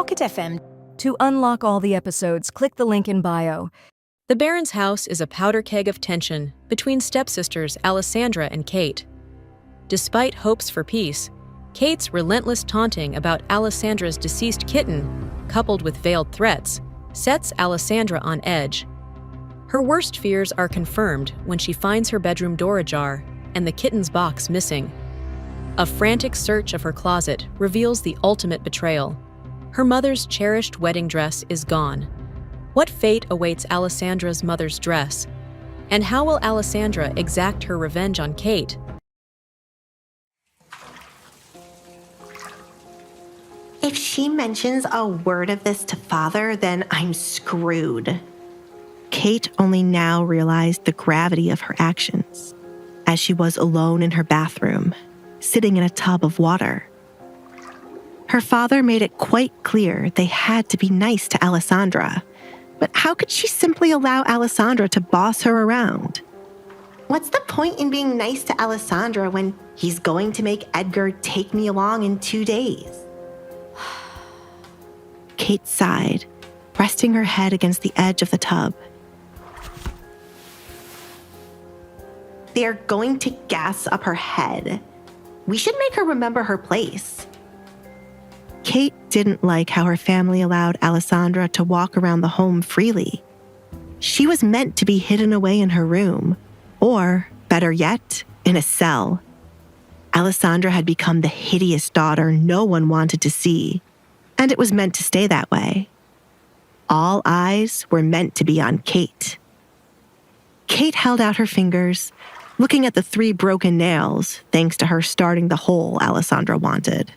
Pocket FM. To unlock all the episodes, click the link in bio. The Baron's house is a powder keg of tension between stepsisters Alessandra and Kate. Despite hopes for peace, Kate's relentless taunting about Alessandra's deceased kitten, coupled with veiled threats, sets Alessandra on edge. Her worst fears are confirmed when she finds her bedroom door ajar and the kitten's box missing. A frantic search of her closet reveals the ultimate betrayal. Her mother's cherished wedding dress is gone. What fate awaits Alessandra's mother's dress? And how will Alessandra exact her revenge on Kate? If she mentions a word of this to Father, then I'm screwed. Kate only now realized the gravity of her actions as she was alone in her bathroom, sitting in a tub of water. Her father made it quite clear they had to be nice to Alessandra, but how could she simply allow Alessandra to boss her around? What's the point in being nice to Alessandra when he's going to make Edgar take me along in 2 days? Kate sighed, resting her head against the edge of the tub. They're going to gas up her head. We should make her remember her place. Kate didn't like how her family allowed Alessandra to walk around the home freely. She was meant to be hidden away in her room, or, better yet, in a cell. Alessandra had become the hideous daughter no one wanted to see, and it was meant to stay that way. All eyes were meant to be on Kate. Kate held out her fingers, looking at the 3 broken nails, thanks to her starting the hole Alessandra wanted.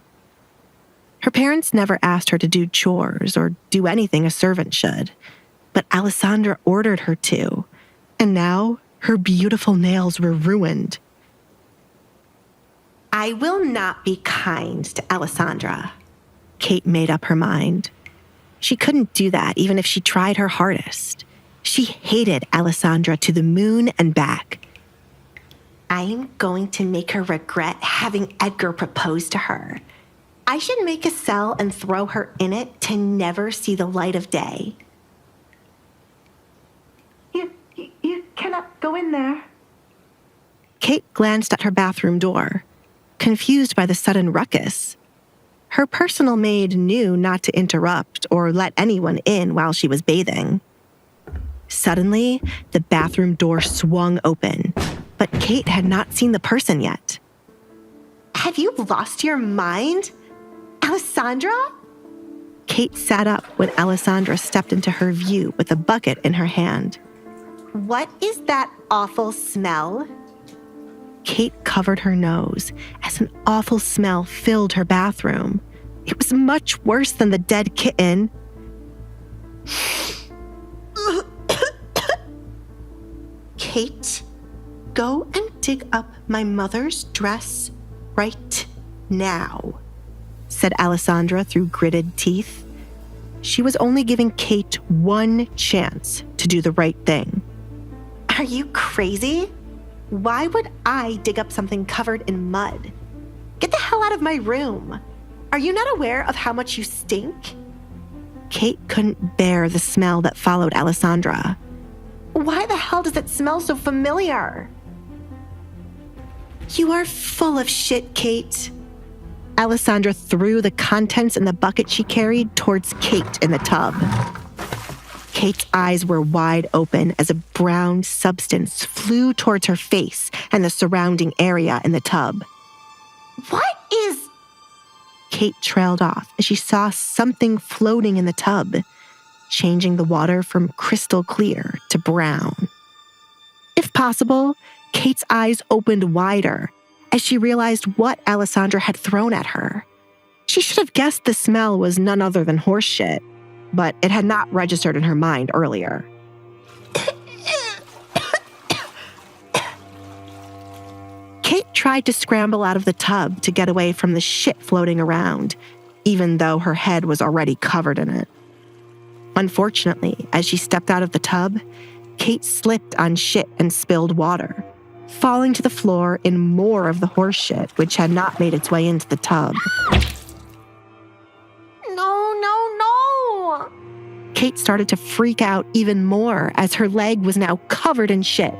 Her parents never asked her to do chores or do anything a servant should, but Alessandra ordered her to, and now her beautiful nails were ruined. I will not be kind to Alessandra. Kate made up her mind. She couldn't do that even if she tried her hardest. She hated Alessandra to the moon and back. I'm going to make her regret having Edgar propose to her. I should make a cell and throw her in it to never see the light of day. You cannot go in there. Kate glanced at her bathroom door, confused by the sudden ruckus. Her personal maid knew not to interrupt or let anyone in while she was bathing. Suddenly, the bathroom door swung open, but Kate had not seen the person yet. Have you lost your mind? Alessandra? Kate sat up when Alessandra stepped into her view with a bucket in her hand. What is that awful smell? Kate covered her nose as an awful smell filled her bathroom. It was much worse than the dead kitten. Kate, go and dig up my mother's dress right now, said Alessandra through gritted teeth. She was only giving Kate one chance to do the right thing. Are you crazy? Why would I dig up something covered in mud? Get the hell out of my room. Are you not aware of how much you stink? Kate couldn't bear the smell that followed Alessandra. Why the hell does it smell so familiar? You are full of shit, Kate. Alessandra threw the contents in the bucket she carried towards Kate in the tub. Kate's eyes were wide open as a brown substance flew towards her face and the surrounding area in the tub. What is... Kate trailed off as she saw something floating in the tub, changing the water from crystal clear to brown. If possible, Kate's eyes opened wider as she realized what Alessandra had thrown at her. She should have guessed the smell was none other than horse shit, but it had not registered in her mind earlier. Kate tried to scramble out of the tub to get away from the shit floating around, even though her head was already covered in it. Unfortunately, as she stepped out of the tub, Kate slipped on shit and spilled water, falling to the floor in more of the horse shit which had not made its way into the tub. No, no, no! Kate started to freak out even more as her leg was now covered in shit.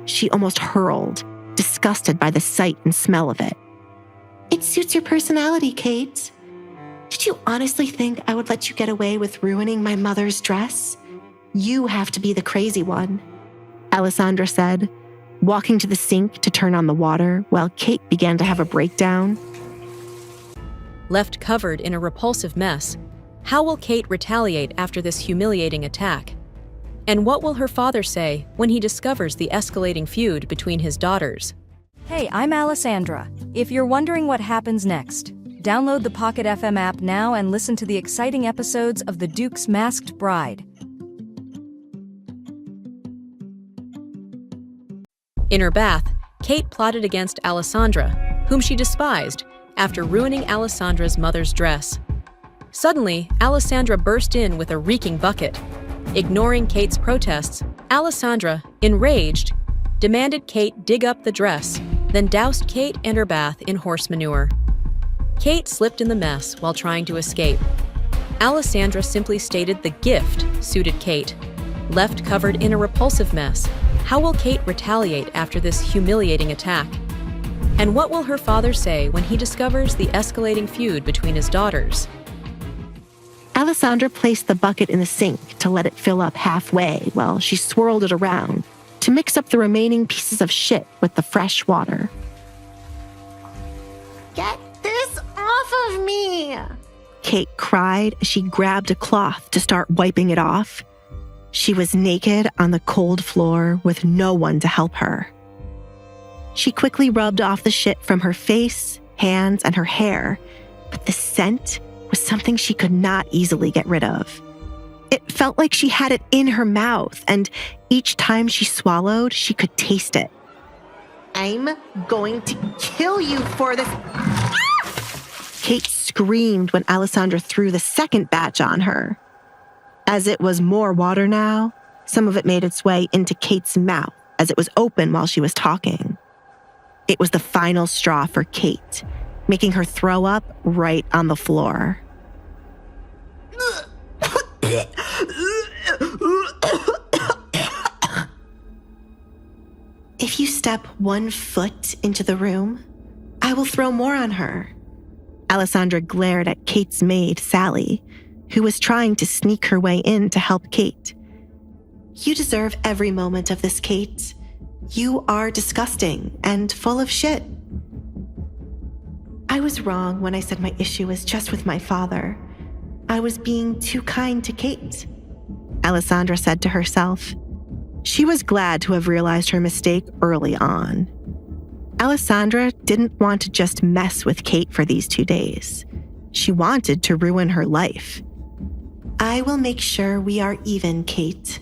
She almost hurled, disgusted by the sight and smell of it. It suits your personality, Kate. Did you honestly think I would let you get away with ruining my mother's dress? You have to be the crazy one, Alessandra said, walking to the sink to turn on the water while Kate began to have a breakdown. Left covered in a repulsive mess, how will Kate retaliate after this humiliating attack? And what will her father say when he discovers the escalating feud between his daughters? Hey, I'm Alessandra. If you're wondering what happens next, download the Pocket FM app now and listen to the exciting episodes of The Duke's Masked Bride. In her bath, Kate plotted against Alessandra, whom she despised, after ruining Alessandra's mother's dress. Suddenly, Alessandra burst in with a reeking bucket. Ignoring Kate's protests, Alessandra, enraged, demanded Kate dig up the dress, then doused Kate and her bath in horse manure. Kate slipped in the mess while trying to escape. Alessandra simply stated the gift suited Kate. Left covered in a repulsive mess, how will Kate retaliate after this humiliating attack? And what will her father say when he discovers the escalating feud between his daughters? Alessandra placed the bucket in the sink to let it fill up halfway while she swirled it around to mix up the remaining pieces of shit with the fresh water. Get this off of me! Kate cried as she grabbed a cloth to start wiping it off. She was naked on the cold floor with no one to help her. She quickly rubbed off the shit from her face, hands, and her hair, but the scent was something she could not easily get rid of. It felt like she had it in her mouth, and each time she swallowed, she could taste it. I'm going to kill you for this. Kate screamed when Alessandra threw the second batch on her. As it was more water now, some of it made its way into Kate's mouth as it was open while she was talking. It was the final straw for Kate, making her throw up right on the floor. If you step 1 foot into the room, I will throw more on her. Alessandra glared at Kate's maid, Sally, who was trying to sneak her way in to help Kate. You deserve every moment of this, Kate. You are disgusting and full of shit. I was wrong when I said my issue was just with my father. I was being too kind to Kate, Alessandra said to herself. She was glad to have realized her mistake early on. Alessandra didn't want to just mess with Kate for these 2 days. She wanted to ruin her life. I will make sure we are even, Kate.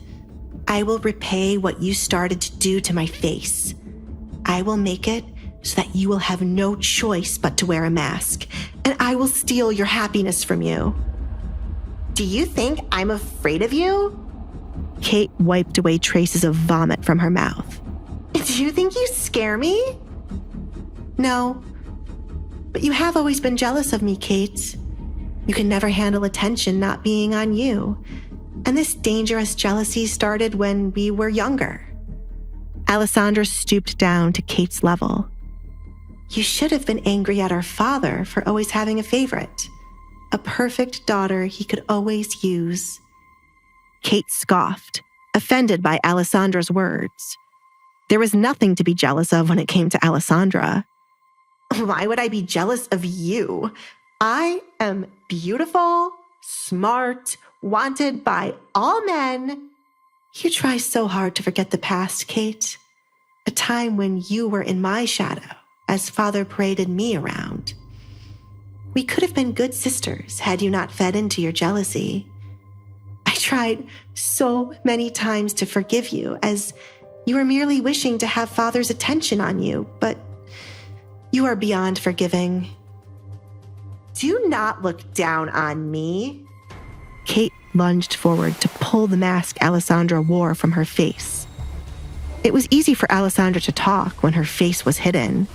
I will repay what you started to do to my face. I will make it so that you will have no choice but to wear a mask, and I will steal your happiness from you. Do you think I'm afraid of you? Kate wiped away traces of vomit from her mouth. Do you think you scare me? No, but you have always been jealous of me, Kate. You can never handle attention not being on you. And this dangerous jealousy started when we were younger. Alessandra stooped down to Kate's level. You should have been angry at our father for always having a favorite. A perfect daughter he could always use. Kate scoffed, offended by Alessandra's words. There was nothing to be jealous of when it came to Alessandra. Why would I be jealous of you? I am beautiful, smart, wanted by all men. You try so hard to forget the past, Kate. A time when you were in my shadow as father paraded me around. We could have been good sisters had you not fed into your jealousy. I tried so many times to forgive you as you were merely wishing to have father's attention on you, but you are beyond forgiving. Do not look down on me. Kate lunged forward to pull the mask Alessandra wore from her face. It was easy for Alessandra to talk when her face was hidden.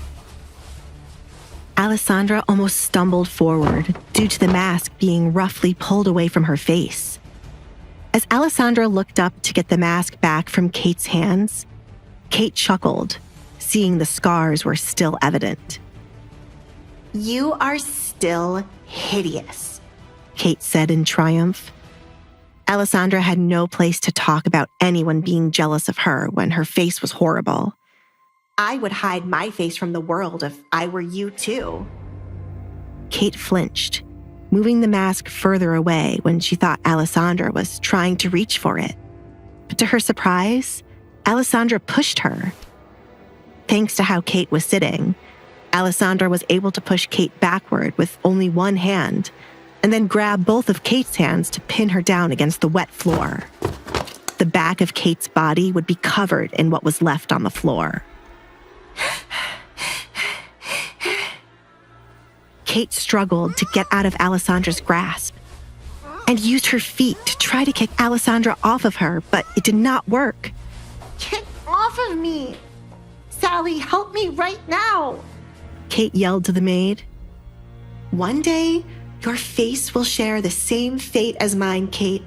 Alessandra almost stumbled forward due to the mask being roughly pulled away from her face. As Alessandra looked up to get the mask back from Kate's hands, Kate chuckled, seeing the scars were still evident. "You are still hideous," Kate said in triumph. Alessandra had no place to talk about anyone being jealous of her when her face was horrible. "I would hide my face from the world if I were you too." Kate flinched, moving the mask further away when she thought Alessandra was trying to reach for it. But to her surprise, Alessandra pushed her. Thanks to how Kate was sitting, Alessandra was able to push Kate backward with only one hand, and then grab both of Kate's hands to pin her down against the wet floor. The back of Kate's body would be covered in what was left on the floor. Kate struggled to get out of Alessandra's grasp and used her feet to try to kick Alessandra off of her, but it did not work. "Get off of me! Sally, help me right now!" Kate yelled to the maid. "One day, your face will share the same fate as mine, Kate.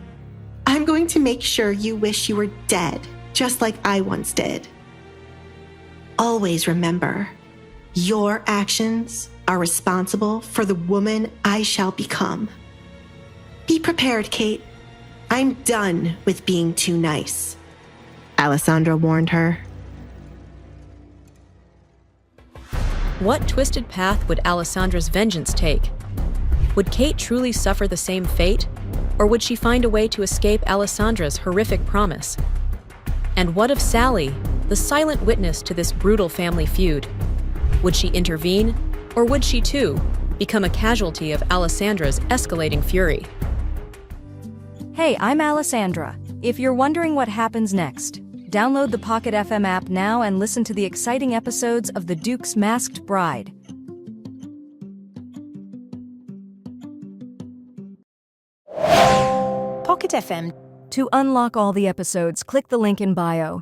I'm going to make sure you wish you were dead, just like I once did. Always remember, your actions are responsible for the woman I shall become. Be prepared, Kate. I'm done with being too nice," Alessandra warned her. What twisted path would Alessandra's vengeance take? Would Kate truly suffer the same fate, or would she find a way to escape Alessandra's horrific promise? And what of Sally, the silent witness to this brutal family feud? Would she intervene, or would she too become a casualty of Alessandra's escalating fury? Hey, I'm Alessandra. If you're wondering what happens next, download the Pocket FM app now and listen to the exciting episodes of The Duke's Masked Bride. Pocket FM. To unlock all the episodes, click the link in bio.